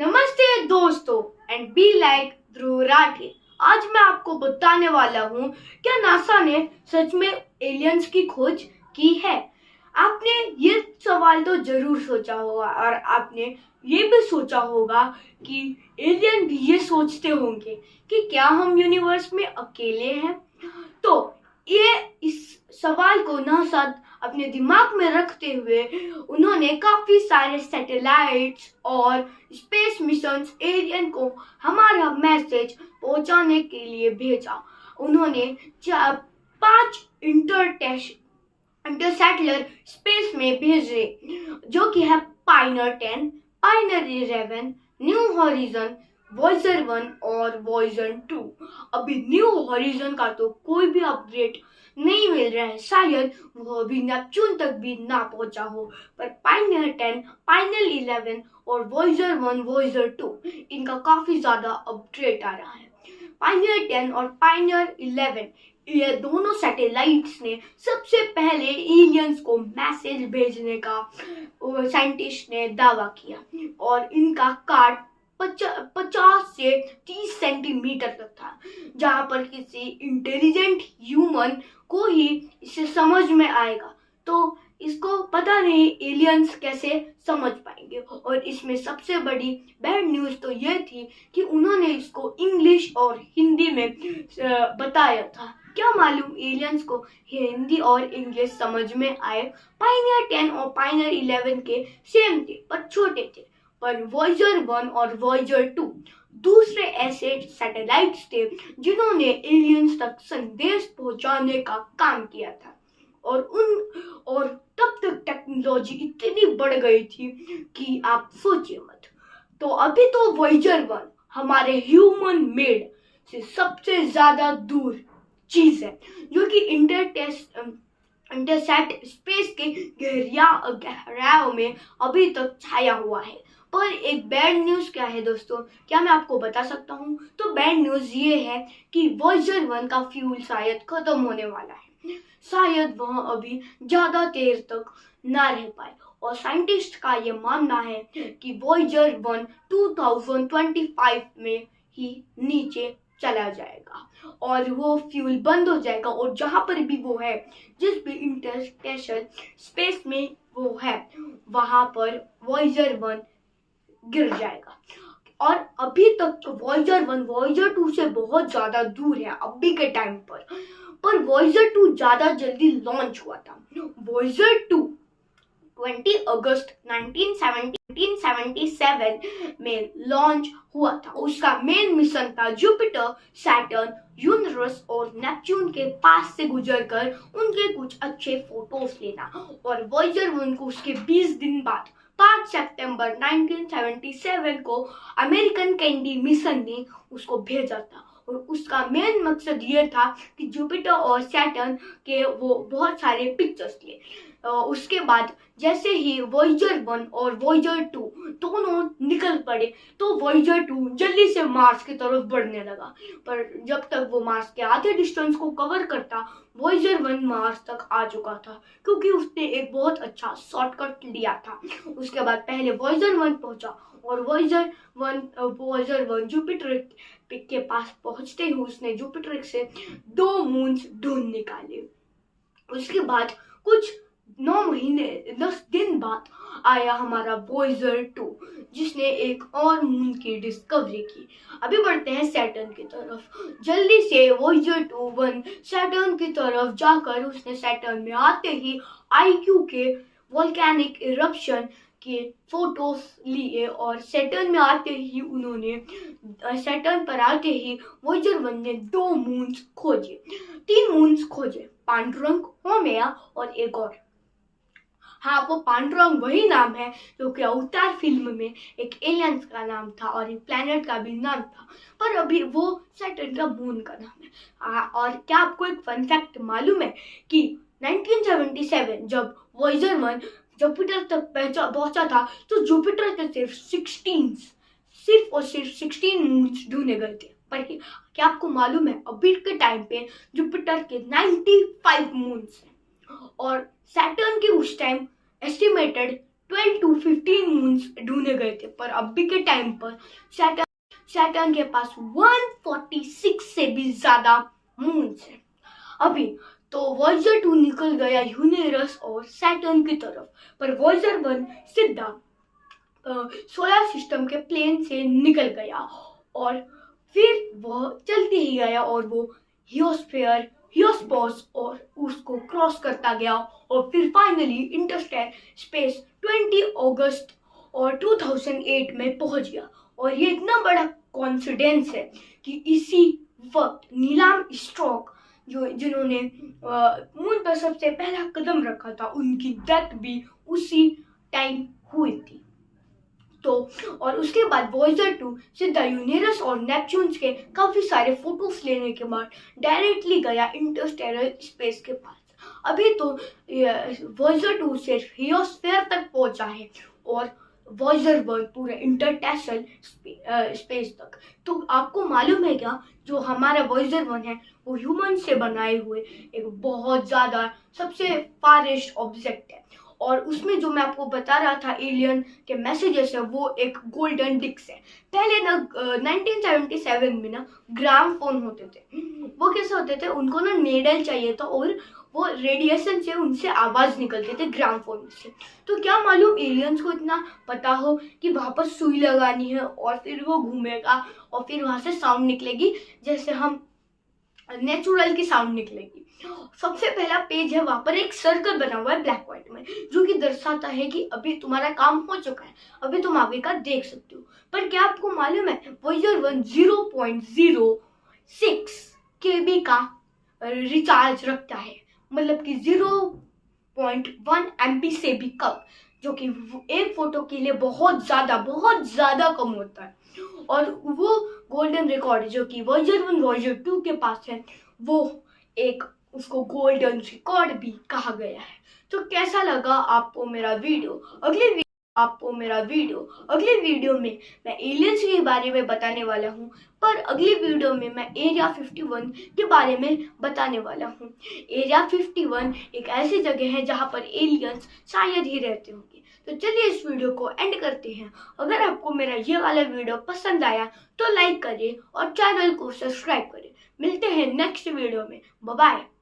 नमस्ते दोस्तों and be like ध्रुव राठे। आज मैं आपको बताने वाला हूँ क्या नासा ने सच में एलियंस की खोज की है। आपने ये सवाल तो जरूर सोचा होगा और आपने ये भी सोचा होगा कि एलियन भी ये सोचते होंगे कि क्या हम यूनिवर्स में अकेले हैं। तो ये इस सवाल को नासा अपने दिमाग में रखते हुए उन्होंने काफी सारे सैटेलाइट्स और स्पेस मिशंस एलियन को हमारा मैसेज पहुंचाने के लिए भेजा। उन्होंने 5 इंटरसैटेलर स्पेस में भेजे जो कि है Pioneer 10, Pioneer 11, new horizon, Voyager 1 और वॉयजर 2। अभी न्यू हॉरिजन का तो कोई भी अपडेट नहीं मिल रहा है, शायद वो अभी नेपच्यून तक भी ना पहुंचा हो। पर पायनियर 10, पायनियर 11 और वॉयजर 1, वॉयजर 2 इनका काफी ज्यादा अपडेट आ रहा है। पायनियर 10 और पायनियर 11 ये दोनों सैटेलाइट्स ने सबसे पहले एलियंस को मैसेज भेजने का साइंटिस्ट ने दावा किया और इनका काट 50 से 30 सेंटीमीटर तक था, जहां पर किसी इंटेलिजेंट ह्यूमन को ही इसे समझ में आएगा। तो इसको पता नहीं एलियंस कैसे समझ पाएंगे। और इसमें सबसे बड़ी बैड न्यूज तो ये थी कि उन्होंने इसको इंग्लिश और हिंदी में बताया था। क्या मालूम एलियंस को हिंदी और इंग्लिश समझ में आए। पायनियर 10 और पायनियर 11 के सेम थे पर छोटे थे। पर वॉयजर 1 और वॉयजर 2 दूसरे ऐसे सैटेलाइट्स थे जिन्होंने एलियंस तक संदेश पहुंचाने का काम किया था। और तब तक टेक्नोलॉजी इतनी बढ़ गई थी कि आप सोचिए मत। तो अभी तो वॉयजर 1 हमारे ह्यूमन मेड से सबसे ज्यादा दूर चीज है, जो कि इंटरसैट स्पेस के गहराइयों में अभी तक छाया हुआ है। पर एक बैड न्यूज क्या है दोस्तों, क्या मैं आपको बता सकता हूँ? तो बैड न्यूज ये है कि वॉयजर 1 का फ्यूल शायद खत्म होने वाला है। शायद वह अभी ज्यादा देर तक ना रह पाए और साइंटिस्ट का ये मानना है कि वॉयजर 1 2025 में ही नीचे चला जाएगा और वो फ्यूल बंद हो जाएगा। और जहां पर भी वो है, जिस भी इंटरस्टेशनल स्पेस में वो है, वहां पर वॉयजर 1 गिर जाएगा। और अभी तक तो वॉयजर 1 वॉयजर 2 से बहुत ज्यादा दूर है अभी के टाइम पर वॉयजर 2 ज्यादा जल्दी लॉन्च हुआ था। वॉयजर 2 20 अगस्त 1977 में लॉन्च हुआ था। उसका मेन मिशन था जुपिटर, सैटर्न, यूरेनस और नेपच्यून के पास से गुजरकर उनके कुछ अच्छे फोटोज लेना। और वॉयजर 1 को उसके 20 दिन बाद 5 सितंबर 1977 को अमेरिकन कैंडी मिशन ने उसको भेजा था। और उसका मेन मकसद ये था कि जुपिटर और सैटर्न के वो बहुत सारे पिक्चर्स लिए। उसके बाद जैसे ही वॉयजर 1 और वॉयजर 2 दोनों निकल पड़े तो वॉयजर 2 जल्दी से मार्स की तरफ बढ़ने लगा। पर जब तक वो मार्स के आधे डिस्टेंस को कवर करता, वॉयजर 1 मार्स तक आ चुका था, क्योंकि उसने एक बहुत अच्छा शॉर्टकट लिया था। उसके बाद पहले वॉयजर 1 पहुंचा और वॉयजर 1 जुपिटर के पास पहुंचते ही उसने जुपिटर से 2 मून्स ढूंढ निकाले। उसके बाद कुछ 9 महीने 10 दिन बाद आया हमारा वॉयजर 2, जिसने एक और मून की डिस्कवरी की। अभी बढ़ते हैं सैटर्न की तरफ। जल्दी से वॉयजर 1 सैटर्न की तरफ जाकर उसने सैटर्न में आते ही आईक्यू के वोल्केनिक इरप्शन के फोटोज लिए। और सैटर्न में आते ही सैटर्न पर आते ही वॉयजर 1 ने 2 मून्स खोजे, 3 मून्स खोजे, पांडुरंग, होमेया और एक और। हाँ, वो पांडुरंग वही नाम है जो कि अवतार फिल्म में एक एलियंस का नाम था और एक प्लैनेट का भी नाम था, पर अभी वो सैटर्न का मून का नाम है। और क्या आपको एक फन फैक्ट मालूम है कि 1977 जब वॉयजर 1 जुपिटर तक पहुंचा था तो जुपिटर के सिर्फ और सिर्फ 16 मून्स ढूंढे गए थे। पर क्या आपको मालूम है अभी के टाइम पे जुपिटर के 95 मून्स हैं और सैटर्न के उस टाइम एस्टिमेटेड 12 to 15 मून्स ढूंढे गए थे, पर अभी के टाइम पर सैटर्न के पास 146 से भी ज्यादा मून्स है। अभी तो वॉयेजर 2 निकल गया यूरेनस और सैटर्न की तरफ, पर वॉयेजर 1 सीधा सोलर सिस्टम के प्लेन से निकल गया और फिर वह चलते ही गया और वो हियोस्फेयर और उसको क्रॉस करता गया और फिर फाइनली इंटरस्टेलर स्पेस 20 अगस्त और 2008 में पहुंच गया। और ये इतना बड़ा कॉन्फिडेंस है कि इसी वक्त नील आर्मस्ट्रॉन्ग जिन्होंने मून पर सबसे पहला कदम रखा था, उनकी डेथ भी उसी टाइम हुई थी। तो और उसके बाद वॉयेजर 2 सीधा यूरेनस और नेपच्यून के काफी सारे फोटोज लेने के बाद डायरेक्टली गया इंटरस्टेलर स्पेस के पास। अभी तो वॉयेजर 2 सिर्फ हियोस्फेयर तक पहुंचा है और वॉयेजर 1 पूरे इंटरस्टेलर स्पेस तक। तो आपको मालूम है क्या, जो हमारा वॉयेजर 1 है वो ह्यूमन से बनाए हुए एक बहुत ज्यादा सबसे फारेस्ट ऑब्जेक्ट है, और उसमें जो मैं आपको बता रहा था एलियन के मैसेजेस है वो एक गोल्डन डिस्क है। पहले ना 1977 में ना ग्रामफोन होते थे, वो कैसे होते थे, उनको ना नीडल चाहिए था और वो रेडिएशन से उनसे आवाज निकलते थे ग्रामफोन से। तो क्या मालूम एलियंस को इतना पता हो कि वहां पर सुई लगानी है और फिर वो घूमेगा और फिर वहां से साउंड निकलेगी, जैसे हम नेचुरल की साउंड निकलेगी। सबसे पहला पेज है, वहां पर एक सर्कल बना हुआ है ब्लैक व्हाइट में, जो कि दर्शाता है कि अभी तुम्हारा काम हो चुका है, अभी तुम आगे का देख सकते हो। पर क्या आपको मालूम है वॉयेजर 1 0.06 केबी का रिचार्ज रखता है, मतलब कि 0.1 एमबी से भी कम, जो कि एक फोटो के लिए बहुत ज्यादा कम होता है। और वो गोल्डन रिकॉर्ड जो कि वॉयेजर 1 वॉयेजर 2 के पास है, वो एक उसको गोल्डन रिकॉर्ड भी कहा गया है। तो कैसा लगा आपको मेरा वीडियो? अगले वीडियो में मैं एलियंस के बारे में बताने वाला हूँ, पर अगली वीडियो में मैं एरिया 51 के बारे में बताने वाला हूँ। एरिया 51 एक ऐसी जगह है जहाँ पर एलियंस शायद ही रहते होंगे। तो चलिए इस वीडियो को एंड करते हैं। अगर आपको मेरा ये वाला वीडियो पसंद आया तो लाइक करिए और चैनल को सब्सक्राइब करिए। मिलते हैं नेक्स्ट वीडियो में। Bye bye.